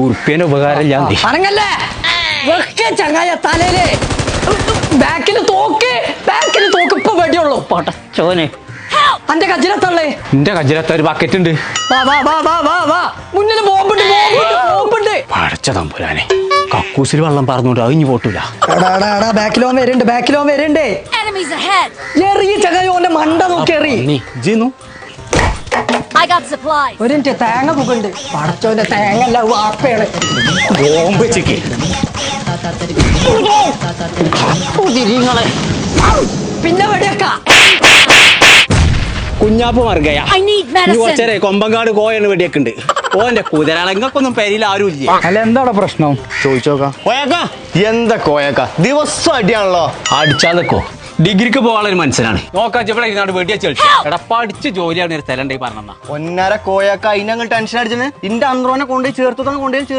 ഉറുപ്പ്യന്റെ ഉപകാരം ഞാൻ അനങ്ങല്ലേ ചങ്ങായ തലയില് ബാക്കില് തോക്ക് ഇപ്പൊ വെടിയുള്ളൂ. പടച്ചോനെ അന്റെ കജിലത്തള്ളേ എന്റെ കജിലത്ത ഒരു ബക്കറ്റ് ഉണ്ട്. മുന്നിൽ ബോംബുണ്ട്. പടച്ച തമ്പുരാനെ കക്കൂസിൽ വെള്ളം പറഞ്ഞോണ്ട് അത് ഇനി പോട്ടൂല. ബാക്കിലോ വരുന്നുണ്ട്. എറിയ ചങ്ങായി ഓന്റെ മണ്ട നോക്കി എറി. ഒരു മിനിറ്റ് തേങ്ങ പുകുണ്ട്. പടച്ചോന്റെ തേങ്ങ അല്ല വാപ്പയാണ്. ബോംബ് വെച്ചേക്ക് പിന്നെ വെടിയൊക്ക കുഞ്ഞാപ്പ് മറുകയാ. കുറച്ചേരെ കൊമ്പങ്കാട് കോയാണ് വെടിയൊക്കെ ഉണ്ട്. ഓന്റെ കുതിരളങ്ങൾക്കൊന്നും പെരിയിൽ ആരും ഇല്ല. അല്ല എന്താണ് പ്രശ്നം ചോദിച്ചോക്കാം. കോയക്കാ എന്താ കോയക്ക ദിവസം അടിയാണല്ലോ. അടിച്ചാൽ നിക്കോ ഡിഗ്രിക്ക് പോകാനുള്ള ഒരു മനുഷ്യനാണ്. നോക്കാൻ ഇവിടെ ഇരുന്നാണ്ട് വെടി വെച്ച് എടാ പഠിച്ച് ജോലിയാണ് ഒരു സ്ഥലം ഉണ്ടെങ്കിൽ പറഞ്ഞാ ഒന്നര കോയക്ക അതിനങ്ങൾ ടെൻഷൻ അടിച്ചത് ഇന്റെ അന്ത്രോനെ കൊണ്ടുപോയി ചേർത്തതാണ് കൊണ്ടുപോയി